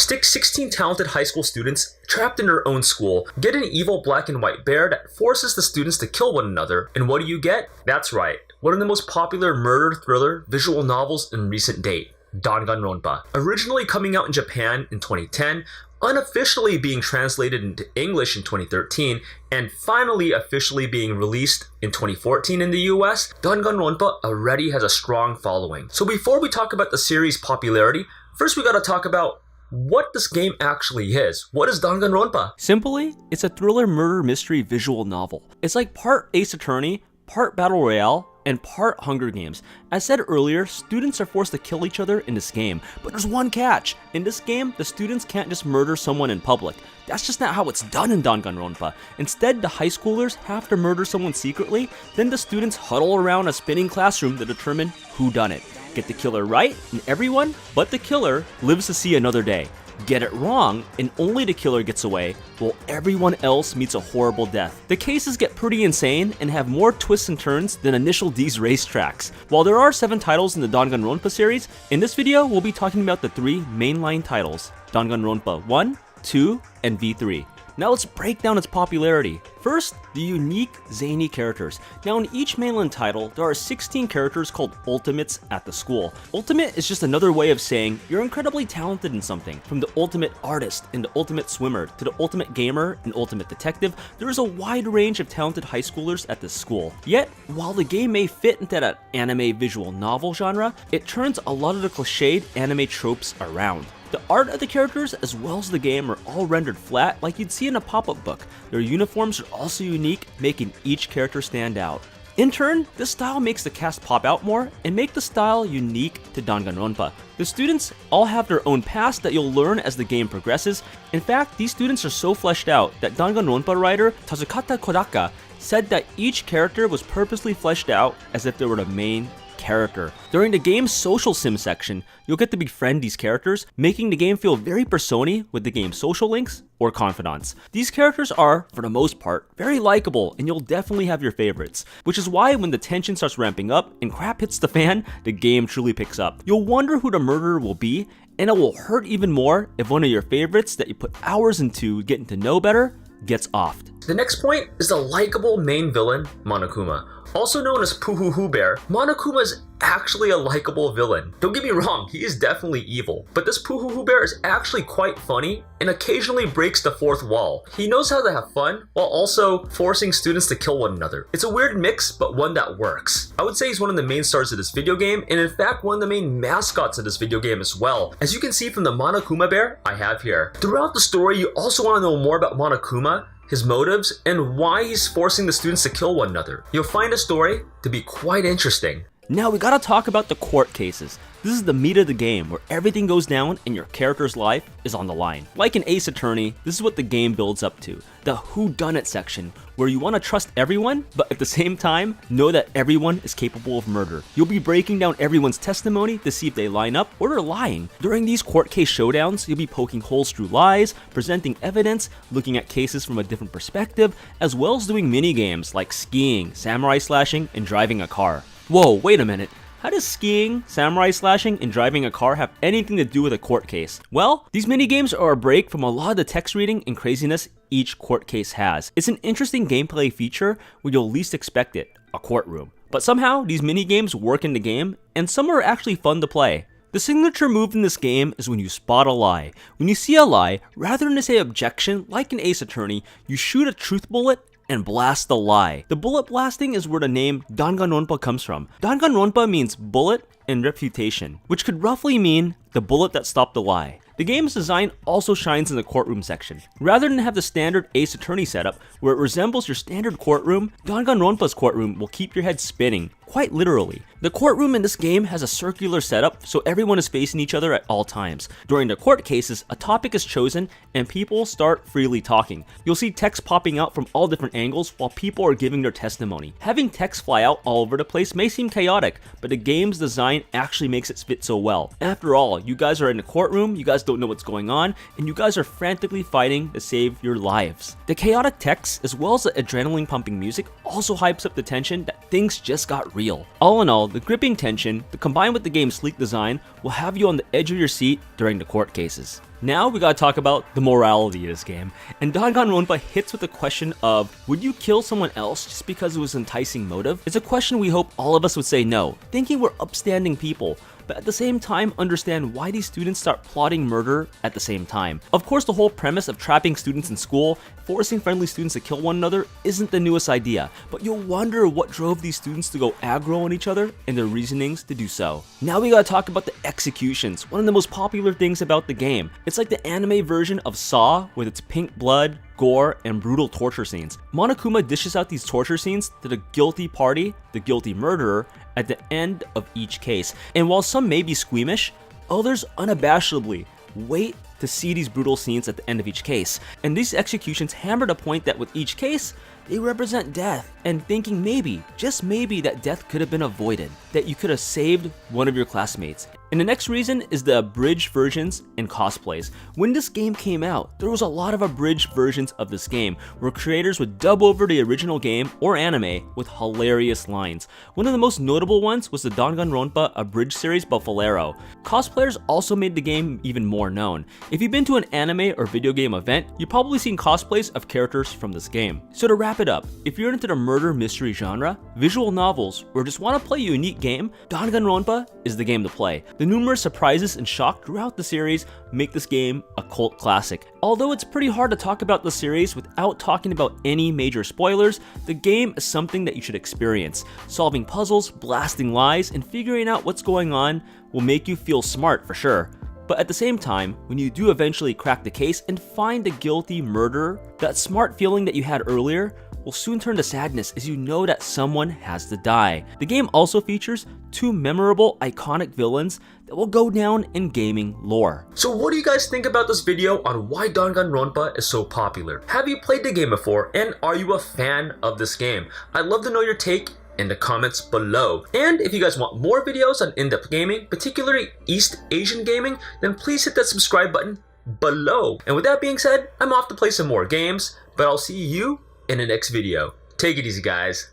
Stick 16 talented high school students trapped in their own school, get an evil black and white bear that forces the students to kill one another, and what do you get? That's right, one of the most popular murder thriller visual novels in recent date, Danganronpa. Originally coming out in Japan in 2010, unofficially being translated into English in 2013, and finally officially being released in 2014 in the US, Danganronpa already has a strong following. So before we talk about the series' popularity, first we gotta talk about what this game actually is. What is Danganronpa? Simply, it's a thriller murder mystery visual novel. It's like part Ace Attorney, part Battle Royale, and part Hunger Games. As said earlier, students are forced to kill each other in this game, but there's one catch. In this game, the students can't just murder someone in public. That's just not how it's done in Danganronpa. Instead, the high schoolers have to murder someone secretly, then the students huddle around a spinning classroom to determine who done it. Get the killer right, and everyone but the killer lives to see another day. Get it wrong, and only the killer gets away, while everyone else meets a horrible death. The cases get pretty insane and have more twists and turns than Initial D's racetracks. While there are 7 titles in the Danganronpa series, in this video we'll be talking about the 3 mainline titles, Danganronpa 1, 2, and V3. Now let's break down its popularity. First, the unique, zany characters. Now in each mainland title, there are 16 characters called ultimates at the school. Ultimate is just another way of saying you're incredibly talented in something. From the ultimate artist and the ultimate swimmer to the ultimate gamer and ultimate detective, there is a wide range of talented high schoolers at this school. Yet, while the game may fit into that anime visual novel genre, it turns a lot of the cliched anime tropes around. The art of the characters as well as the game are all rendered flat like you'd see in a pop-up book. Their uniforms are also unique, making each character stand out. In turn, this style makes the cast pop out more and make the style unique to Danganronpa. The students all have their own past that you'll learn as the game progresses. In fact, these students are so fleshed out that Danganronpa writer Tazukata Kodaka said that each character was purposely fleshed out as if they were the main character. During the game's social sim section, you'll get to befriend these characters, making the game feel very persona with the game's social links or confidants. These characters are, for the most part, very likable and you'll definitely have your favorites, which is why when the tension starts ramping up and crap hits the fan, the game truly picks up. You'll wonder who the murderer will be, and it will hurt even more if one of your favorites that you put hours into getting to know better gets offed. The next point is the likable main villain, Monokuma. Also known as Puhuhu Bear, Monokuma is actually a likable villain. Don't get me wrong, he is definitely evil, but this Puhuhu Bear is actually quite funny and occasionally breaks the fourth wall. He knows how to have fun while also forcing students to kill one another. It's a weird mix, but one that works. I would say he's one of the main stars of this video game, and in fact one of the main mascots of this video game as well, as you can see from the Monokuma Bear I have here. Throughout the story, you also want to know more about Monokuma, his motives, and why he's forcing the students to kill one another. You'll find the story to be quite interesting. Now we gotta talk about the court cases. This is the meat of the game where everything goes down and your character's life is on the line. Like in Ace Attorney, this is what the game builds up to. The whodunit section, where you want to trust everyone, but at the same time, know that everyone is capable of murder. You'll be breaking down everyone's testimony to see if they line up or they're lying. During these court case showdowns, you'll be poking holes through lies, presenting evidence, looking at cases from a different perspective, as well as doing mini games like skiing, samurai slashing, and driving a car. Whoa, wait a minute. How does skiing, samurai slashing, and driving a car have anything to do with a court case? Well, these minigames are a break from a lot of the text reading and craziness each court case has. It's an interesting gameplay feature where you'll least expect it, a courtroom. But somehow, these minigames work in the game, and some are actually fun to play. The signature move in this game is when you spot a lie. When you see a lie, rather than to say objection like in Ace Attorney, you shoot a truth bullet and blast the lie. The bullet blasting is where the name Danganronpa comes from. Danganronpa means bullet and refutation, which could roughly mean the bullet that stopped the lie. The game's design also shines in the courtroom section. Rather than have the standard Ace Attorney setup, where it resembles your standard courtroom, Danganronpa's courtroom will keep your head spinning, quite literally. The courtroom in this game has a circular setup, so everyone is facing each other at all times. During the court cases, a topic is chosen and people start freely talking. You'll see text popping out from all different angles while people are giving their testimony. Having text fly out all over the place may seem chaotic, but the game's design actually makes it fit so well. After all, you guys are in a courtroom, you guys don't know what's going on, and you guys are frantically fighting to save your lives. The chaotic text, as well as the adrenaline pumping music, also hypes up the tension that things just got real. All in all, the gripping tension, combined with the game's sleek design, will have you on the edge of your seat during the court cases. Now we gotta talk about the morality of this game. And Danganronpa hits with the question of, would you kill someone else just because it was an enticing motive? It's a question we hope all of us would say no, thinking we're upstanding people, but at the same time understand why these students start plotting murder at the same time. Of course, the whole premise of trapping students in school, forcing friendly students to kill one another isn't the newest idea, but you'll wonder what drove these students to go aggro on each other and their reasonings to do so. Now we gotta talk about the executions, one of the most popular things about the game. It's like the anime version of Saw with its pink blood, gore, and brutal torture scenes. Monokuma dishes out these torture scenes to the guilty party, the guilty murderer, at the end of each case. And while some may be squeamish, others unabashedly wait to see these brutal scenes at the end of each case. And these executions hammer the point that with each case, they represent death, and thinking maybe, just maybe, that death could have been avoided, that you could have saved one of your classmates. And the next reason is the abridged versions and cosplays. When this game came out, there was a lot of abridged versions of this game, where creators would dub over the original game or anime with hilarious lines. One of the most notable ones was the Danganronpa abridged series by Valero. Cosplayers also made the game even more known. If you've been to an anime or video game event, you've probably seen cosplays of characters from this game. So to wrap it up, if you're into the murder mystery genre, visual novels, or just want to play a unique game, Danganronpa is the game to play. The numerous surprises and shock throughout the series make this game a cult classic. Although it's pretty hard to talk about the series without talking about any major spoilers, the game is something that you should experience. Solving puzzles, blasting lies, and figuring out what's going on will make you feel smart for sure. But at the same time, when you do eventually crack the case and find the guilty murderer, that smart feeling that you had earlier will soon turn to sadness as you know that someone has to die. The game also features two memorable, iconic villains that will go down in gaming lore. So what do you guys think about this video on why Danganronpa is so popular? Have you played the game before, and are you a fan of this game? I'd love to know your take in the comments below. And if you guys want more videos on in-depth gaming, particularly East Asian gaming, then please hit that subscribe button below. And with that being said, I'm off to play some more games, but I'll see you in the next video. Take it easy, guys.